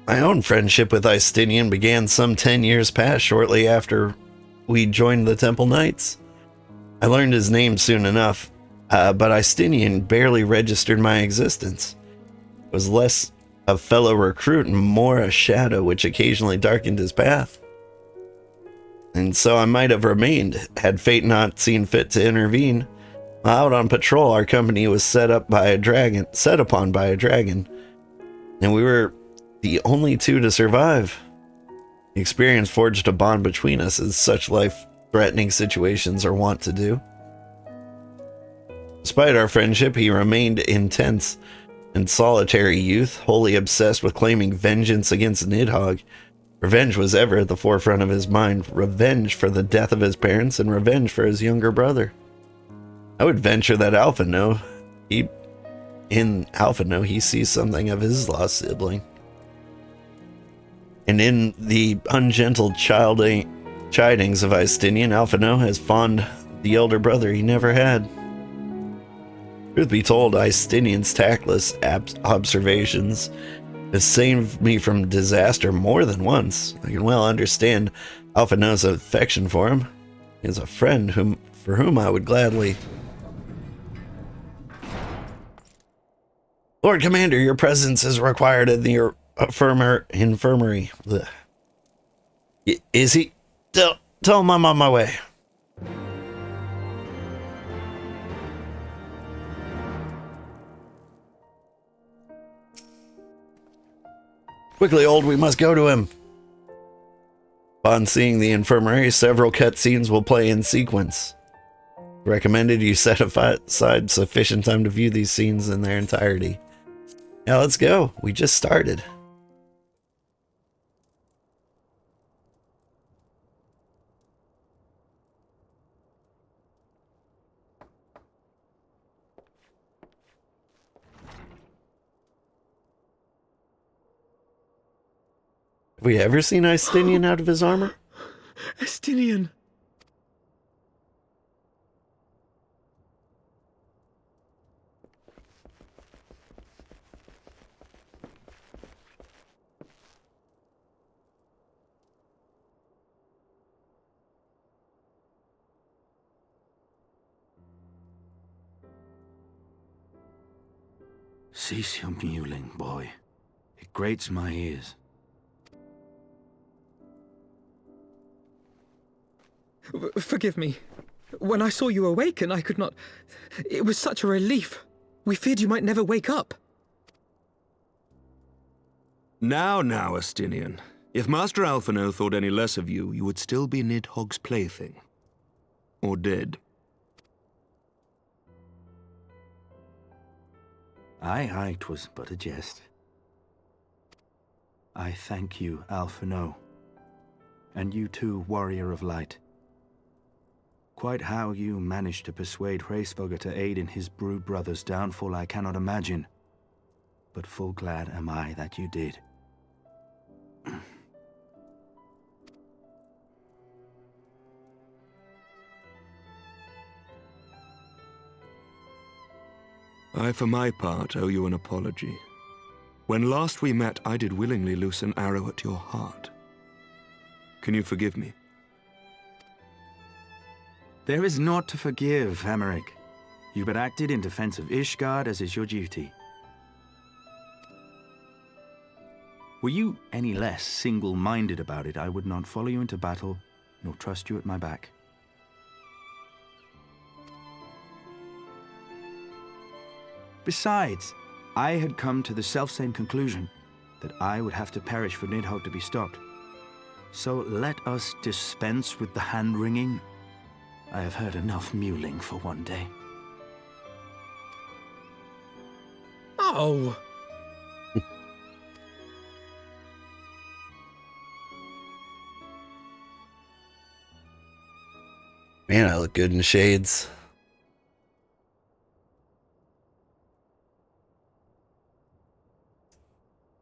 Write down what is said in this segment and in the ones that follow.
My own friendship with Estinien began some 10 years past, shortly after we joined the Temple Knights. I learned his name soon enough, but Estinien barely registered my existence. It was less a fellow recruit and more a shadow which occasionally darkened his path. And so I might have remained, had fate not seen fit to intervene. Out on patrol, our company was set upon by a dragon, and we were the only two to survive. The experience forged a bond between us, as such life-threatening situations are wont to do. Despite our friendship, he remained intense and solitary youth, wholly obsessed with claiming vengeance against Nidhogg. Revenge was ever at the forefront of his mind. Revenge for the death of his parents and revenge for his younger brother. I would venture that in Alphino, he sees something of his lost sibling. And in the ungentle chidings of Estinien, Alphino has fawned the elder brother he never had. Truth be told, Estinien's tactless observations have saved me from disaster more than once. I can well understand Alphino's affection for him. He is a friend for whom I would gladly... Lord Commander, your presence is required in the infirmary. Ugh. Is he? Tell him I'm on my way. Quickly, old, we must go to him. Upon seeing the infirmary, several cutscenes will play in sequence. Recommended you set aside sufficient time to view these scenes in their entirety. Now let's go. We just started. Have we ever seen Estinien out of his armor? Estinien! Cease your mewling, boy. It grates my ears. Forgive me. When I saw you awaken, I could not... It was such a relief. We feared you might never wake up. Now, Estinien. If Master Alphino thought any less of you, you would still be Nidhogg's plaything. Or dead. Aye, 'twas but a jest. I thank you, Alphino. And you too, Warrior of Light. Quite how you managed to persuade Hraesvelgr to aid in his brood brother's downfall I cannot imagine. But full glad am I that you did. I, for my part, owe you an apology. When last we met, I did willingly loose an arrow at your heart. Can you forgive me? There is naught to forgive, Aymeric. You but acted in defense of Ishgard as is your duty. Were you any less single-minded about it, I would not follow you into battle, nor trust you at my back. Besides, I had come to the selfsame conclusion, that I would have to perish for Nidhogg to be stopped. So let us dispense with the hand-wringing. I have heard enough mewling for one day. Oh! Man, I look good in shades.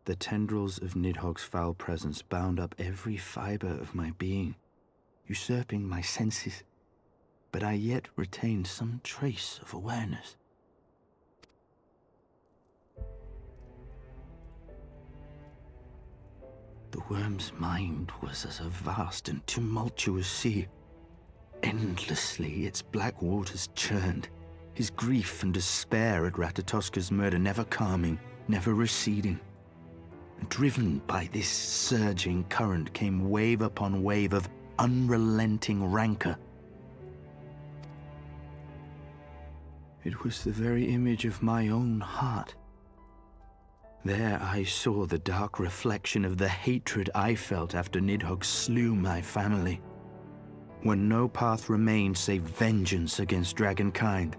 The tendrils of Nidhogg's foul presence bound up every fiber of my being, usurping my senses, but I yet retained some trace of awareness. worm's mind was as a vast and tumultuous sea. Endlessly its black waters churned, his grief and despair at Ratatoska's murder never calming, never receding. Driven by this surging current came wave upon wave of unrelenting rancor. It was the very image of my own heart. There I saw the dark reflection of the hatred I felt after Nidhogg slew my family, when no path remained save vengeance against dragonkind.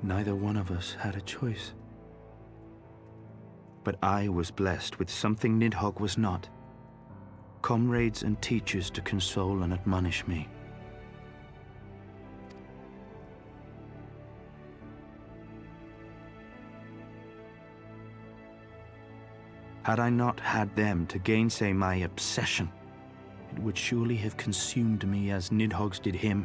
Neither one of us had a choice. But I was blessed with something Nidhogg was not: comrades and teachers to console and admonish me. Had I not had them to gainsay my obsession, it would surely have consumed me as Nidhogg's did him,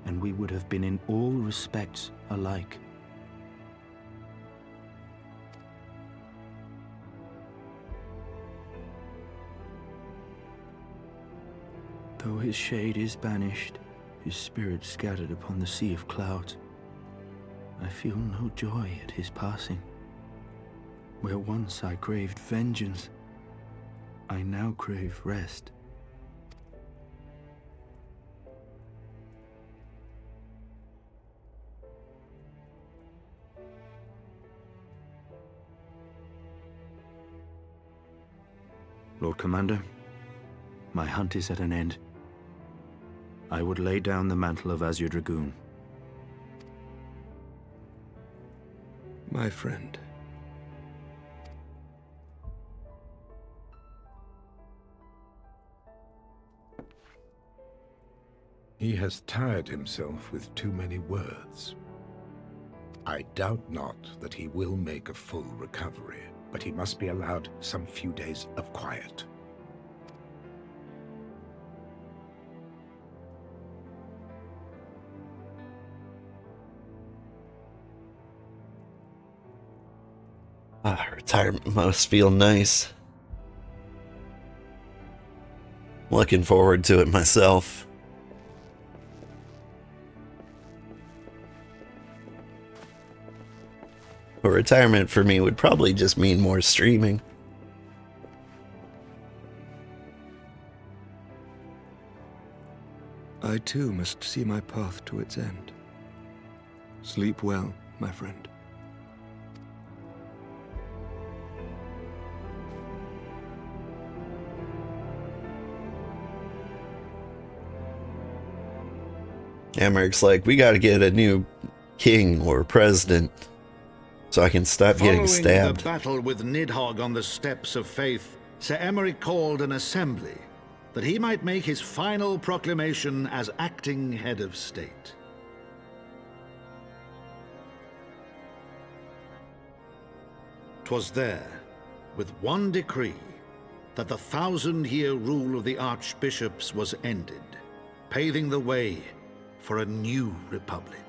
and we would have been in all respects alike. Though his shade is banished, his spirit scattered upon the sea of clouds, I feel no joy at his passing. Where once I craved vengeance, I now crave rest. Lord Commander, my hunt is at an end. I would lay down the mantle of Azure Dragoon. My friend. He has tired himself with too many words. I doubt not that he will make a full recovery, but he must be allowed some few days of quiet. Retirement must feel nice. Looking forward to it myself. But retirement for me would probably just mean more streaming. I too must see my path to its end. Sleep well, my friend. Aymeric's like, we gotta get a new king or president so I can stop getting stabbed. Following the battle with Nidhogg on the steps of faith, Sir Aymeric called an assembly that he might make his final proclamation as acting head of state. 'Twas there, with one decree, that the 1,000-year rule of the archbishops was ended, paving the way for a new republic.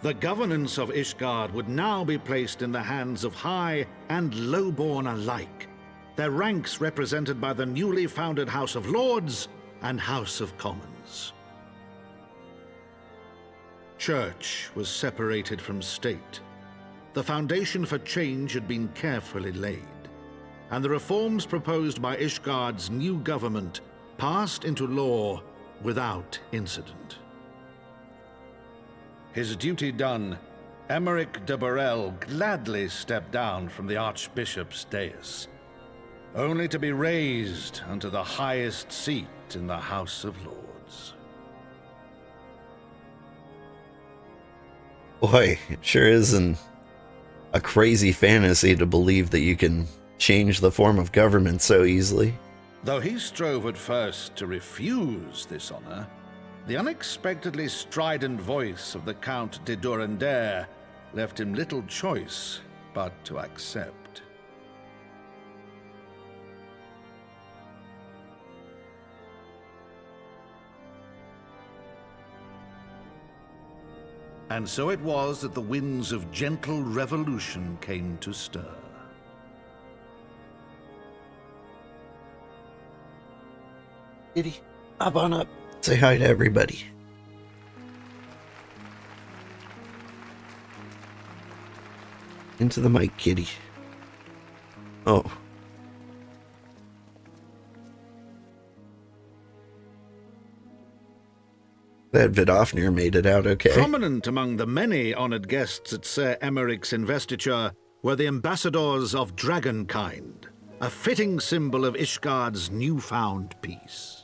The governance of Ishgard would now be placed in the hands of high and lowborn alike, their ranks represented by the newly founded House of Lords and House of Commons. Church was separated from state. The foundation for change had been carefully laid, and the reforms proposed by Ishgard's new government passed into law without incident. His duty done, Aymeric de Burrell gladly stepped down from the Archbishop's dais, only to be raised unto the highest seat in the House of Lords. Boy, it sure isn't a crazy fantasy to believe that you can change the form of government so easily. Though he strove at first to refuse this honor, the unexpectedly strident voice of the Count de Durandare left him little choice but to accept. And so it was that the winds of gentle revolution came to stir. Kitty, hop on up. Say hi to everybody. Into the mic, kitty. Oh. That Vidofnir made it out okay. Prominent among the many honored guests at Sir Aymeric's investiture were the ambassadors of dragonkind, a fitting symbol of Ishgard's newfound peace.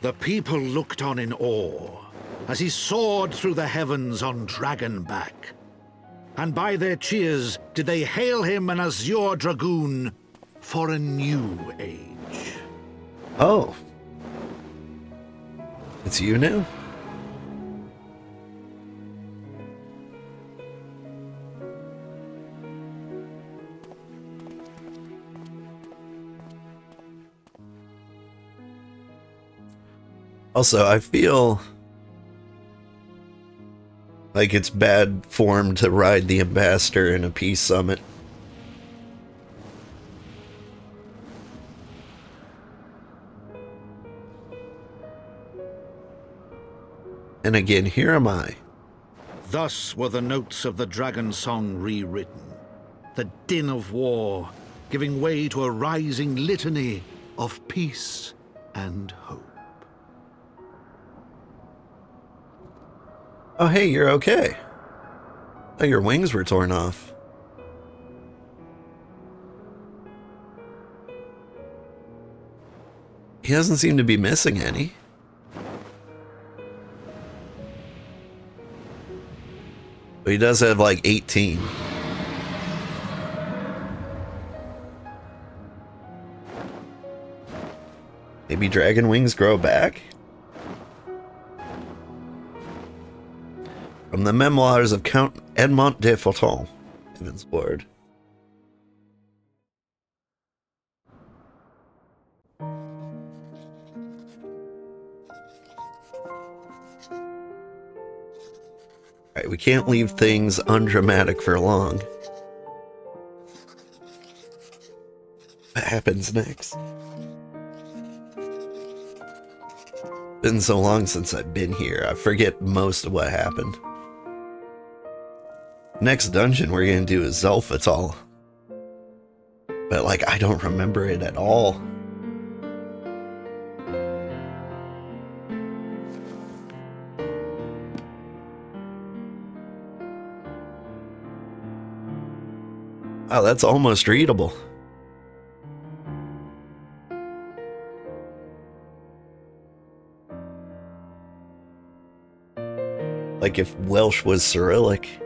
The people looked on in awe as he soared through the heavens on dragonback. And by their cheers did they hail him an azure dragoon for a new age. Oh. It's you now? Also, I feel like it's bad form to ride the ambassador in a peace summit. And again, here am I. Thus were the notes of the dragon song rewritten, the din of war giving way to a rising litany of peace and hope. Oh, hey, you're okay. Oh, your wings were torn off. He doesn't seem to be missing any. But he does have like 18. Maybe dragon wings grow back? From the memoirs of Count Edmond de Fauton, Heavensward. Alright, we can't leave things undramatic for long. What happens next? Been so long since I've been here, I forget most of what happened. Next dungeon we're gonna do is Zelfatal. But like, I don't remember it at all. Wow, that's almost readable. Like if Welsh was Cyrillic.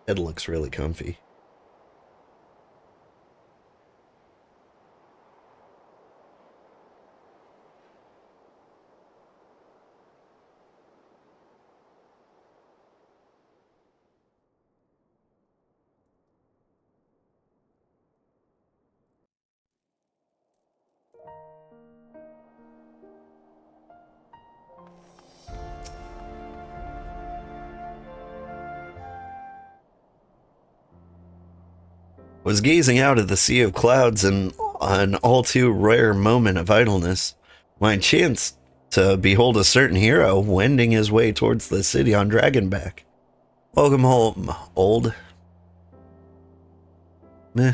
It looks really comfy. Was gazing out at the sea of clouds in an all too rare moment of idleness, when I chanced to behold a certain hero wending his way towards the city on Dragonback. Welcome home, old. Meh.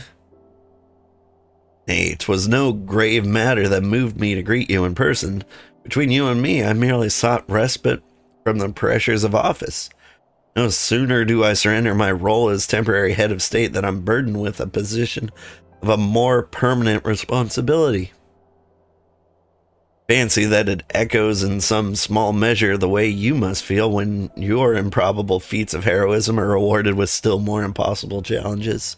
Nay, 'twas no grave matter that moved me to greet you in person. Between you and me, I merely sought respite from the pressures of office. No sooner do I surrender my role as temporary head of state than I'm burdened with a position of a more permanent responsibility. Fancy that it echoes in some small measure the way you must feel when your improbable feats of heroism are rewarded with still more impossible challenges.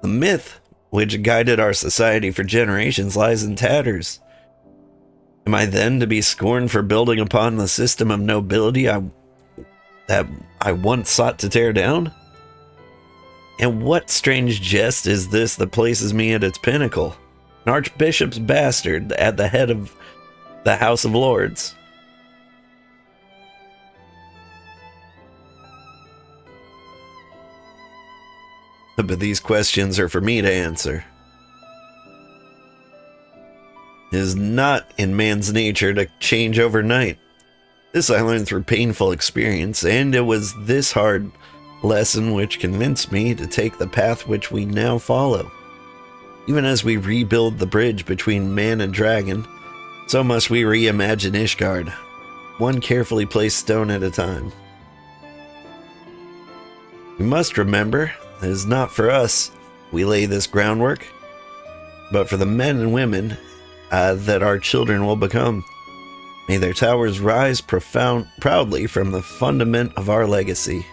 The myth which guided our society for generations lies in tatters. Am I then to be scorned for building upon the system of nobility that I once sought to tear down? And what strange jest is this that places me at its pinnacle? An archbishop's bastard at the head of the House of Lords. But these questions are for me to answer. It is not in man's nature to change overnight. This I learned through painful experience, and it was this hard lesson which convinced me to take the path which we now follow. Even as we rebuild the bridge between man and dragon, so must we reimagine Ishgard, one carefully placed stone at a time. We must remember that it is not for us we lay this groundwork, but for the men and women that our children will become. May their towers rise proudly from the fundament of our legacy.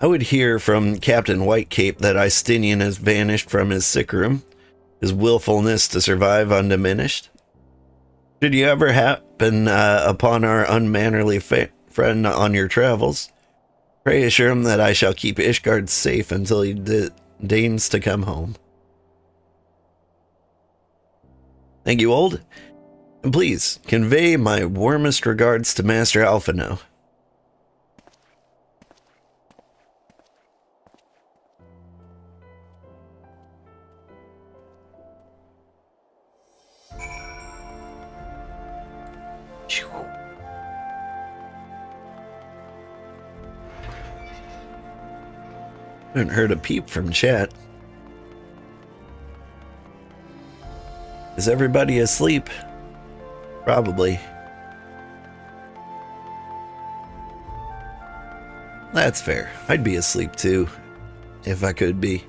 I would hear from Captain Whitecape that Estinien has vanished from his sick room, his willfulness to survive undiminished. Should you ever happen upon our unmannerly friend on your travels, pray assure him that I shall keep Ishgard safe until he deigns to come home. Thank you, old, and please convey my warmest regards to Master Alphino. Haven't heard a peep from chat. Is everybody asleep? Probably. That's fair. I'd be asleep too, if I could be.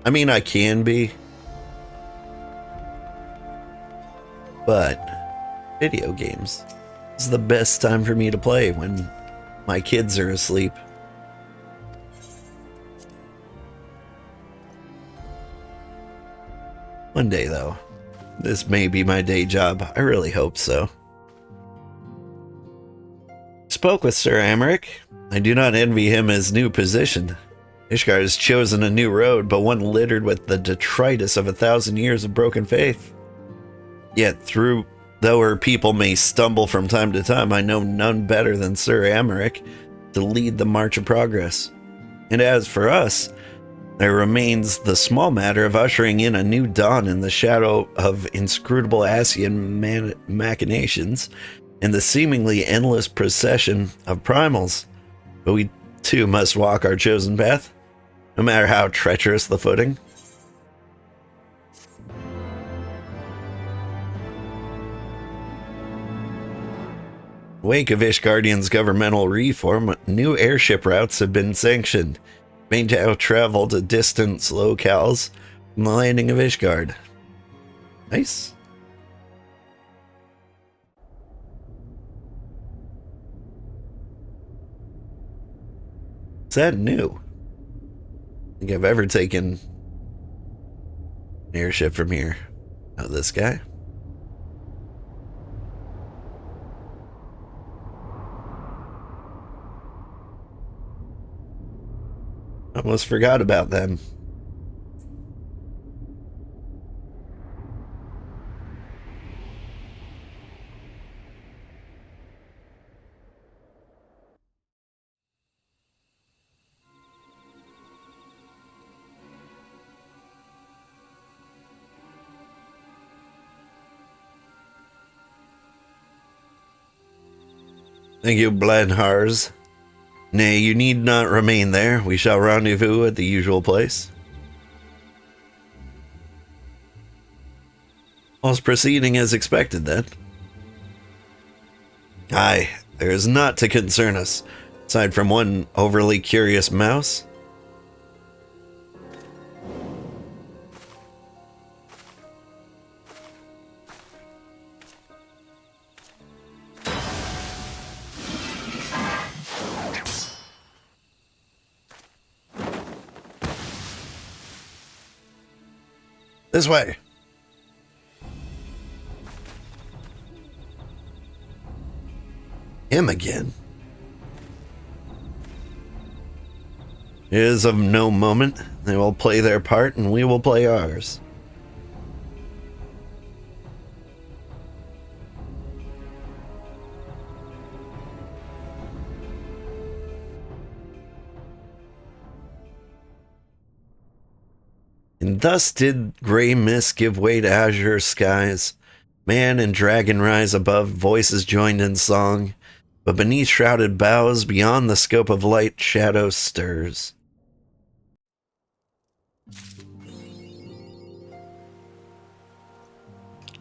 I mean, I can be. But video games is the best time for me to play when my kids are asleep. One day, though, this may be my day job. I really hope so. Spoke with Sir Aymeric. I do not envy him his new position. Ishgard has chosen a new road, but one littered with the detritus of 1,000 years of broken faith. Yet, though her people may stumble from time to time, I know none better than Sir Aymeric to lead the march of progress. And as for us, there remains the small matter of ushering in a new dawn in the shadow of inscrutable Ascian machinations and the seemingly endless procession of primals. But we too must walk our chosen path, no matter how treacherous the footing. Wake of Ishgardian's governmental reform, new airship routes have been sanctioned, made to travel to distant locales from the landing of Ishgard. Nice. Is that new? I think I've ever taken an airship from here. Oh, this guy? Almost forgot about them. Thank you, Blenhars. Nay, you need not remain there. We shall rendezvous at the usual place. All's proceeding as expected, then. Aye, there is naught to concern us, aside from one overly curious mouse. This way. Him again. It is of no moment. They will play their part and we will play ours. And thus did gray mist give way to azure skies. Man and dragon rise above, voices joined in song. But beneath shrouded boughs, beyond the scope of light, shadow stirs.